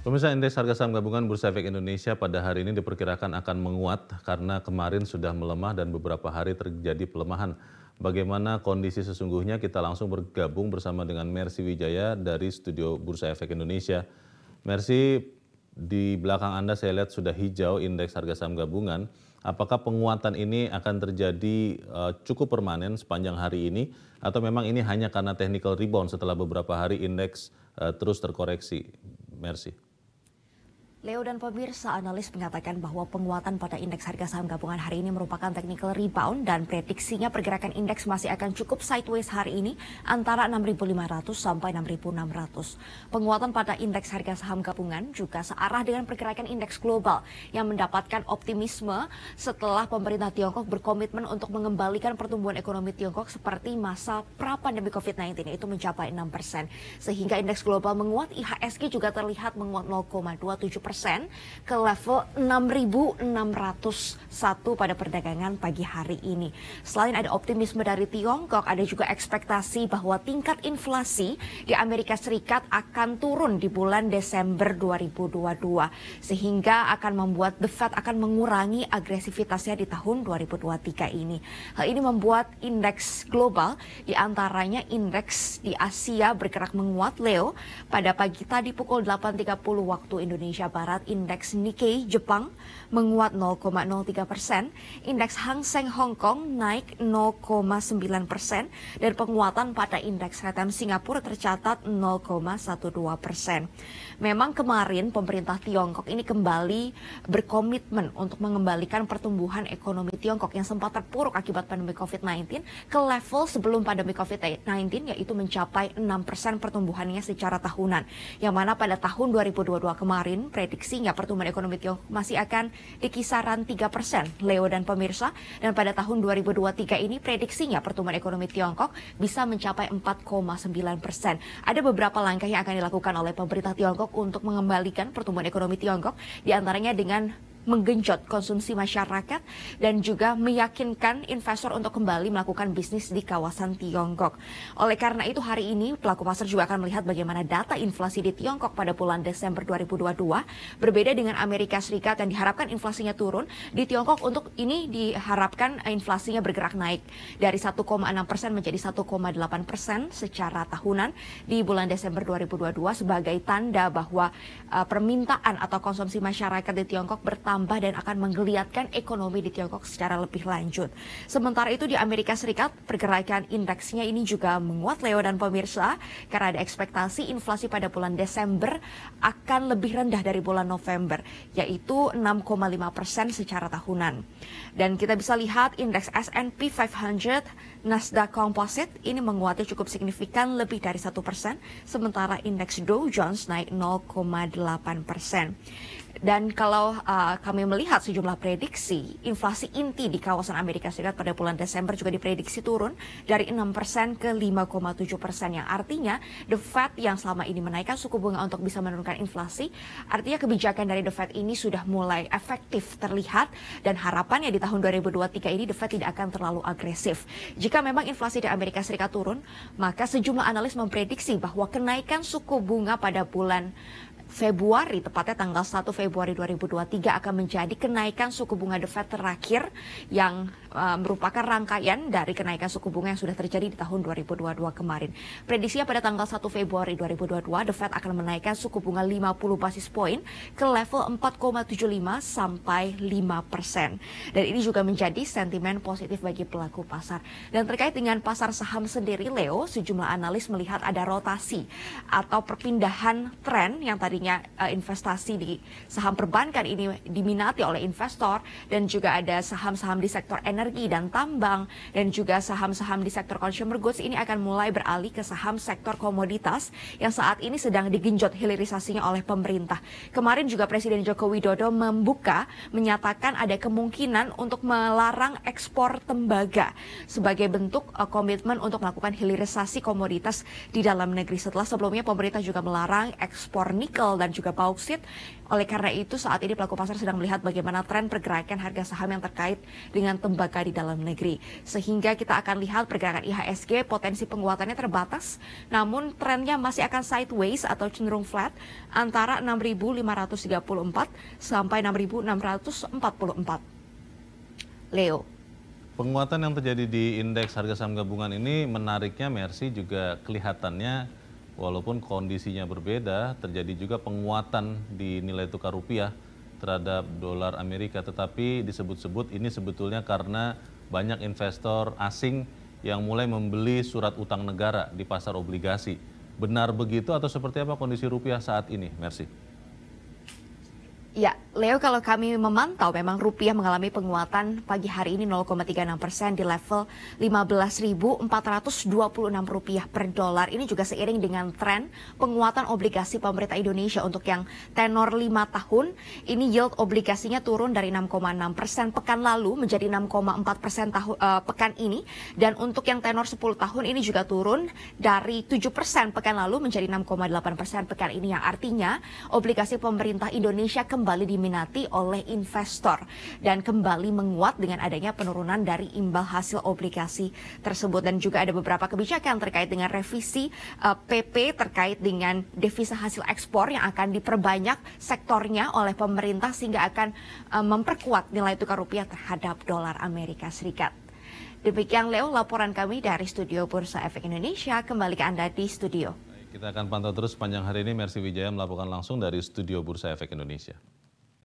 Pemirsa, indeks harga saham gabungan Bursa Efek Indonesia pada hari ini diperkirakan akan menguat karena kemarin sudah melemah dan beberapa hari terjadi pelemahan. Bagaimana kondisi sesungguhnya, kita langsung bergabung bersama dengan Mercy Wijaya dari studio Bursa Efek Indonesia. Mercy, di belakang Anda saya lihat sudah hijau indeks harga saham gabungan. Apakah penguatan ini akan terjadi cukup permanen sepanjang hari ini atau memang ini hanya karena technical rebound setelah beberapa hari indeks terus terkoreksi? Mercy. Leo dan pemirsa, analis mengatakan bahwa penguatan pada indeks harga saham gabungan hari ini merupakan technical rebound dan prediksinya pergerakan indeks masih akan cukup sideways hari ini antara 6.500 sampai 6.600. Penguatan pada indeks harga saham gabungan juga searah dengan pergerakan indeks global yang mendapatkan optimisme setelah pemerintah Tiongkok berkomitmen untuk mengembalikan pertumbuhan ekonomi Tiongkok seperti masa pra-pandemi COVID-19, yaitu mencapai 6%. Sehingga indeks global menguat, IHSG juga terlihat menguat 0,27% ke level 6.601 pada perdagangan pagi hari ini. Selain ada optimisme dari Tiongkok, ada juga ekspektasi bahwa tingkat inflasi di Amerika Serikat akan turun di bulan Desember 2022, sehingga akan membuat The Fed akan mengurangi agresivitasnya di tahun 2023 ini. Hal ini membuat indeks global, diantaranya indeks di Asia bergerak menguat, Leo. Pada pagi tadi pukul 8.30 waktu Indonesia Barat, indeks Nikkei Jepang menguat 0,03%, indeks Hang Seng Hong Kong naik 0,9%, dan penguatan pada indeks Hatem Singapura tercatat 0,12%. Memang kemarin pemerintah Tiongkok ini kembali berkomitmen untuk mengembalikan pertumbuhan ekonomi Tiongkok yang sempat terpuruk akibat pandemi COVID-19 ke level sebelum pandemi COVID-19, yaitu mencapai 6% pertumbuhannya secara tahunan. Yang mana pada tahun 2022 kemarin prediksinya pertumbuhan ekonomi Tiongkok masih akan di kisaran 3%, Leo dan pemirsa. Dan pada tahun 2023 ini prediksinya pertumbuhan ekonomi Tiongkok bisa mencapai 4,9%. Ada beberapa langkah yang akan dilakukan oleh pemerintah Tiongkok untuk mengembalikan pertumbuhan ekonomi Tiongkok, diantaranya dengan menggenjot konsumsi masyarakat dan juga meyakinkan investor untuk kembali melakukan bisnis di kawasan Tiongkok. Oleh karena itu hari ini pelaku pasar juga akan melihat bagaimana data inflasi di Tiongkok pada bulan Desember 2022. Berbeda dengan Amerika Serikat yang diharapkan inflasinya turun, di Tiongkok untuk ini diharapkan inflasinya bergerak naik dari 1,6% menjadi 1,8% secara tahunan di bulan Desember 2022 sebagai tanda bahwa permintaan atau konsumsi masyarakat di Tiongkok bertambah dan akan menggeliatkan ekonomi di Tiongkok secara lebih lanjut. Sementara itu di Amerika Serikat, pergerakan indeksnya ini juga menguat, Leo dan pemirsa, karena ada ekspektasi inflasi pada bulan Desember akan lebih rendah dari bulan November, yaitu 6,5% secara tahunan. Dan kita bisa lihat indeks S&P 500, Nasdaq Composite ini menguatnya cukup signifikan lebih dari 1%, sementara indeks Dow Jones naik 0,8%. Dan kalau kami melihat sejumlah prediksi, inflasi inti di kawasan Amerika Serikat pada bulan Desember juga diprediksi turun dari 6% ke 5,7%, yang artinya The Fed yang selama ini menaikkan suku bunga untuk bisa menurunkan inflasi, artinya kebijakan dari The Fed ini sudah mulai efektif terlihat, dan harapannya di tahun 2023 ini The Fed tidak akan terlalu agresif. Jika memang inflasi di Amerika Serikat turun, maka sejumlah analis memprediksi bahwa kenaikan suku bunga pada bulan Februari, tepatnya tanggal 1 Februari 2023 akan menjadi kenaikan suku bunga The Fed terakhir yang merupakan rangkaian dari kenaikan suku bunga yang sudah terjadi di tahun 2022 kemarin. Prediksinya pada tanggal 1 Februari 2022 The Fed akan menaikkan suku bunga 50 basis poin ke level 4,75 sampai 5%. Dan ini juga menjadi sentimen positif bagi pelaku pasar. Dan terkait dengan pasar saham sendiri, Leo, sejumlah analis melihat ada rotasi atau perpindahan tren yang tadi investasi di saham perbankan ini diminati oleh investor, dan juga ada saham-saham di sektor energi dan tambang, dan juga saham-saham di sektor consumer goods ini akan mulai beralih ke saham sektor komoditas yang saat ini sedang digenjot hilirisasinya oleh pemerintah. Kemarin juga Presiden Joko Widodo menyatakan ada kemungkinan untuk melarang ekspor tembaga sebagai bentuk komitmen untuk melakukan hilirisasi komoditas di dalam negeri, setelah sebelumnya pemerintah juga melarang ekspor nikel nikel dan juga bauksit. Oleh karena itu saat ini pelaku pasar sedang melihat bagaimana tren pergerakan harga saham yang terkait dengan tembaga di dalam negeri. Sehingga kita akan lihat pergerakan IHSG potensi penguatannya terbatas, namun trennya masih akan sideways atau cenderung flat antara 6.534 sampai 6.644. Leo. Penguatan yang terjadi di indeks harga saham gabungan ini menariknya Mercy juga kelihatannya walaupun kondisinya berbeda, terjadi juga penguatan di nilai tukar rupiah terhadap dolar Amerika, tetapi disebut-sebut ini sebetulnya karena banyak investor asing yang mulai membeli surat utang negara di pasar obligasi. Benar begitu atau seperti apa kondisi rupiah saat ini, Mercy? Ya, Leo, kalau kami memantau memang rupiah mengalami penguatan pagi hari ini 0,36% di level 15.426 rupiah per dolar. Ini juga seiring dengan tren penguatan obligasi pemerintah Indonesia untuk yang tenor 5 tahun. Ini yield obligasinya turun dari 6,6% pekan lalu menjadi 6,4% pekan ini. Dan untuk yang tenor 10 tahun ini juga turun dari 7% pekan lalu menjadi 6,8% pekan ini. Yang artinya obligasi pemerintah Indonesia kembali diminati oleh investor dan kembali menguat dengan adanya penurunan dari imbal hasil obligasi tersebut. Dan juga ada beberapa kebijakan terkait dengan revisi PP terkait dengan devisa hasil ekspor yang akan diperbanyak sektornya oleh pemerintah sehingga akan memperkuat nilai tukar rupiah terhadap dolar Amerika Serikat. Demikian Leo laporan kami dari Studio Bursa Efek Indonesia. Kembali ke Anda di studio. Kita akan pantau terus sepanjang hari ini. Mercy Wijaya melaporkan langsung dari Studio Bursa Efek Indonesia.